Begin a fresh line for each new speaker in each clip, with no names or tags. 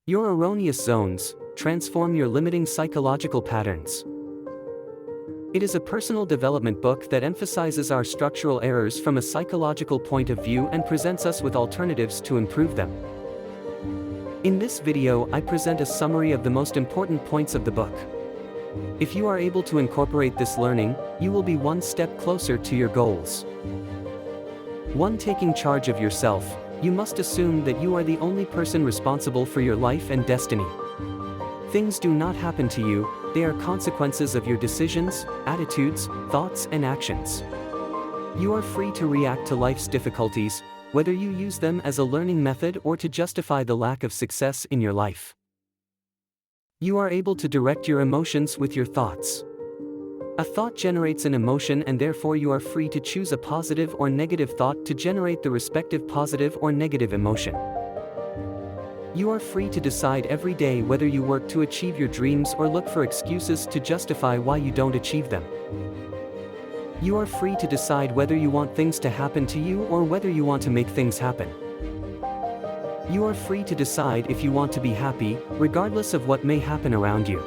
Your erroneous zones transform your limiting psychological patterns. It is a personal development book that emphasizes our structural errors from a psychological point of view and presents us with alternatives to improve them. In this video, I present a summary of the most important points of the book. If you are able to incorporate this learning, you will be one step closer to your goals. 1. Taking charge of yourself. You must assume that you are the only person responsible for your life and destiny. Things do not happen to you, they are consequences of your decisions, attitudes, thoughts, and actions. You are free to react to life's difficulties, whether you use them as a learning method or to justify the lack of success in your life. You are able to direct your emotions with your thoughts. A thought generates an emotion, and therefore you are free to choose a positive or negative thought to generate the respective positive or negative emotion. You are free to decide every day whether you work to achieve your dreams or look for excuses to justify why you don't achieve them. You are free to decide whether you want things to happen to you or whether you want to make things happen. You are free to decide if you want to be happy, regardless of what may happen around you.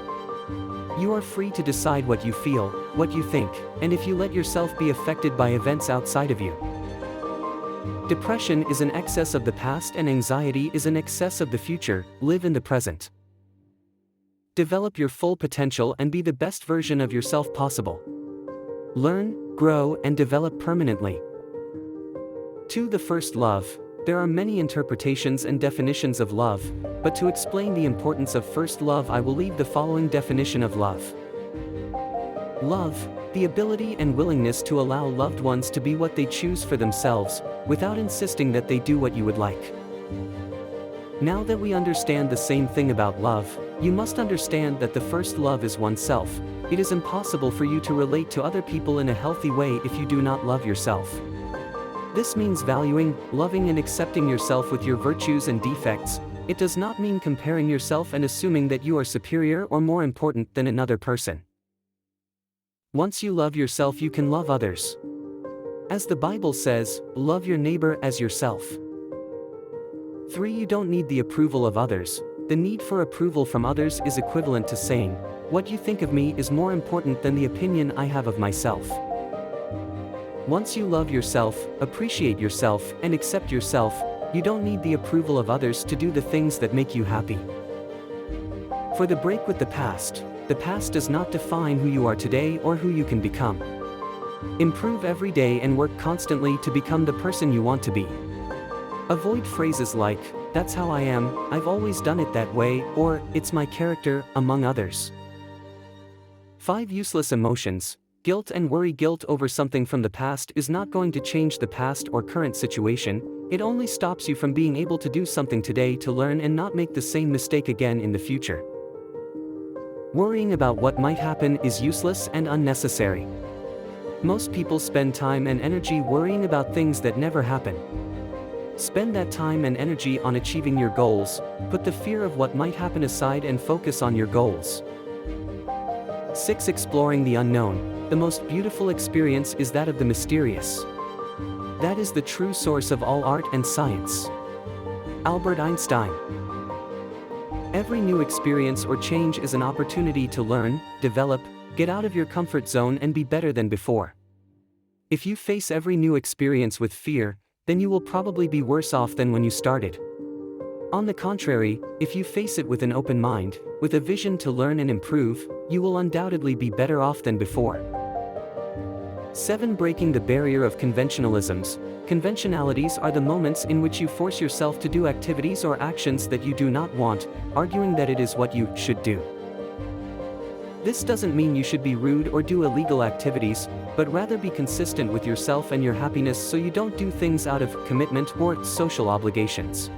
You are free to decide what you feel, what you think, and if you let yourself be affected by events outside of you. Depression is an excess of the past and anxiety is an excess of the future. Live in the present. Develop your full potential and be the best version of yourself possible. Learn, grow, and develop permanently. 2. The first love. There are many interpretations and definitions of love, but to explain the importance of first love, I will leave the following definition of love. Love, the ability and willingness to allow loved ones to be what they choose for themselves, without insisting that they do what you would like. Now that we understand the same thing about love, you must understand that the first love is oneself. It is impossible for you to relate to other people in a healthy way if you do not love yourself. This means valuing, loving, and accepting yourself with your virtues and defects. It does not mean comparing yourself and assuming that you are superior or more important than another person. Once you love yourself, you can love others. As the Bible says, love your neighbor as yourself. 3. You don't need the approval of others. The need for approval from others is equivalent to saying, "What you think of me is more important than the opinion I have of myself." Once you love yourself, appreciate yourself, and accept yourself, you don't need the approval of others to do the things that make you happy. For the break with the past does not define who you are today or who you can become. Improve every day and work constantly to become the person you want to be. Avoid phrases like, "That's how I am, I've always done it that way," or "It's my character," among others. 5. Useless emotions. Guilt and worry. Guilt over something from the past is not going to change the past or current situation. It only stops you from being able to do something today to learn and not make the same mistake again in the future. Worrying about what might happen is useless and unnecessary. Most people spend time and energy worrying about things that never happen. Spend that time and energy on achieving your goals. Put the fear of what might happen aside and focus on your goals. 6. Exploring the unknown. The most beautiful experience is that of the mysterious. That is the true source of all art and science. Albert Einstein. Every new experience or change is an opportunity to learn, develop, get out of your comfort zone, and be better than before. If you face every new experience with fear, then you will probably be worse off than when you started. On the contrary, if you face it with an open mind, with a vision to learn and improve, you will undoubtedly be better off than before. 7. Breaking the barrier of conventionalisms. Conventionalities are the moments in which you force yourself to do activities or actions that you do not want, arguing that it is what you should do. This doesn't mean you should be rude or do illegal activities, but rather be consistent with yourself and your happiness so you don't do things out of commitment or social obligations.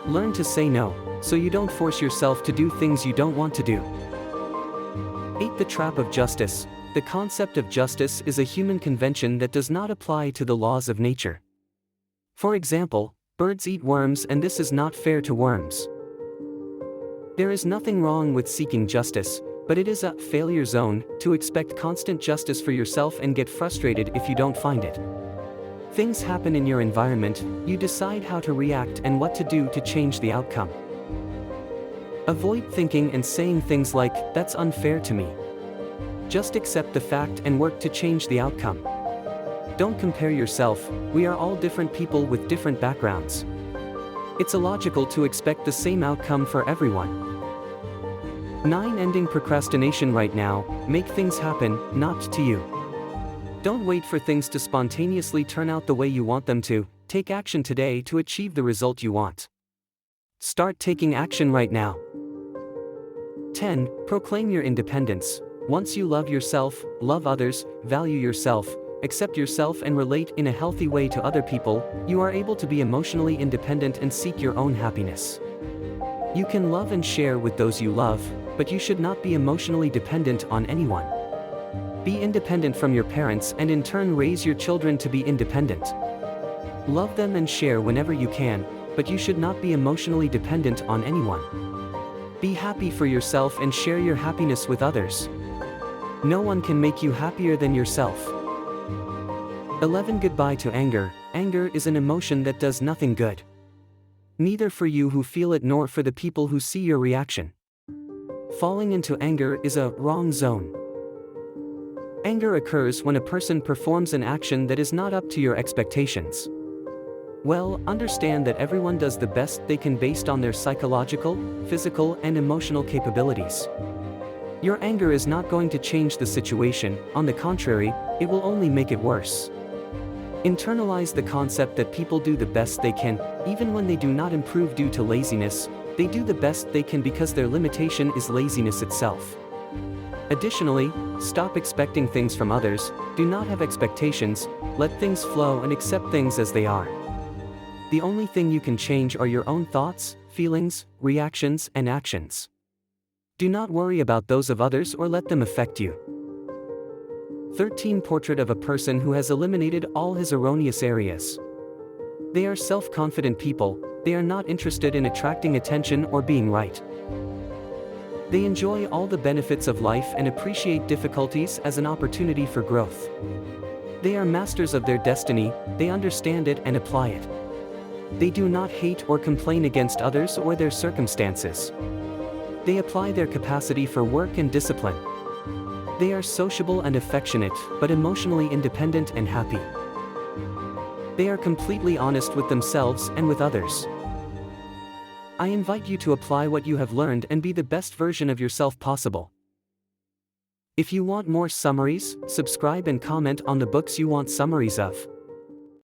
Learn to say no, so you don't force yourself to do things you don't want to do. 8. The trap of justice. The concept of justice is a human convention that does not apply to the laws of nature. For example, birds eat worms, and this is not fair to worms. There is nothing wrong with seeking justice, but it is a failure zone to expect constant justice for yourself and get frustrated if you don't find it. Things happen in your environment, you decide how to react and what to do to change the outcome. Avoid thinking and saying things like, "That's unfair to me." Just accept the fact and work to change the outcome. Don't compare yourself, we are all different people with different backgrounds. It's illogical to expect the same outcome for everyone. 9. Ending procrastination right now, make things happen, not to you. Don't wait for things to spontaneously turn out the way you want them to, take action today to achieve the result you want. Start taking action right now. 10. Proclaim your independence. Once you love yourself, love others, value yourself, accept yourself and relate in a healthy way to other people, you are able to be emotionally independent and seek your own happiness. You can love and share with those you love, but you should not be emotionally dependent on anyone. Be independent from your parents and in turn raise your children to be independent. Love them and share whenever you can, but you should not be emotionally dependent on anyone. Be happy for yourself and share your happiness with others. No one can make you happier than yourself. 11. Goodbye to anger. Anger is an emotion that does nothing good. Neither for you who feel it nor for the people who see your reaction. Falling into anger is a wrong zone. Anger occurs when a person performs an action that is not up to your expectations. Well, understand that everyone does the best they can based on their psychological, physical, and emotional capabilities. Your anger is not going to change the situation, on the contrary, it will only make it worse. Internalize the concept that people do the best they can, even when they do not improve due to laziness, they do the best they can because their limitation is laziness itself. Additionally, stop expecting things from others, do not have expectations, let things flow and accept things as they are. The only thing you can change are your own thoughts, feelings, reactions, and actions. Do not worry about those of others or let them affect you. 13. Portrait of a person who has eliminated all his erroneous areas. They are self-confident people, they are not interested in attracting attention or being right. They enjoy all the benefits of life and appreciate difficulties as an opportunity for growth. They are masters of their destiny, they understand it and apply it. They do not hate or complain against others or their circumstances. They apply their capacity for work and discipline. They are sociable and affectionate, but emotionally independent and happy. They are completely honest with themselves and with others. I invite you to apply what you have learned and be the best version of yourself possible. If you want more summaries, subscribe and comment on the books you want summaries of.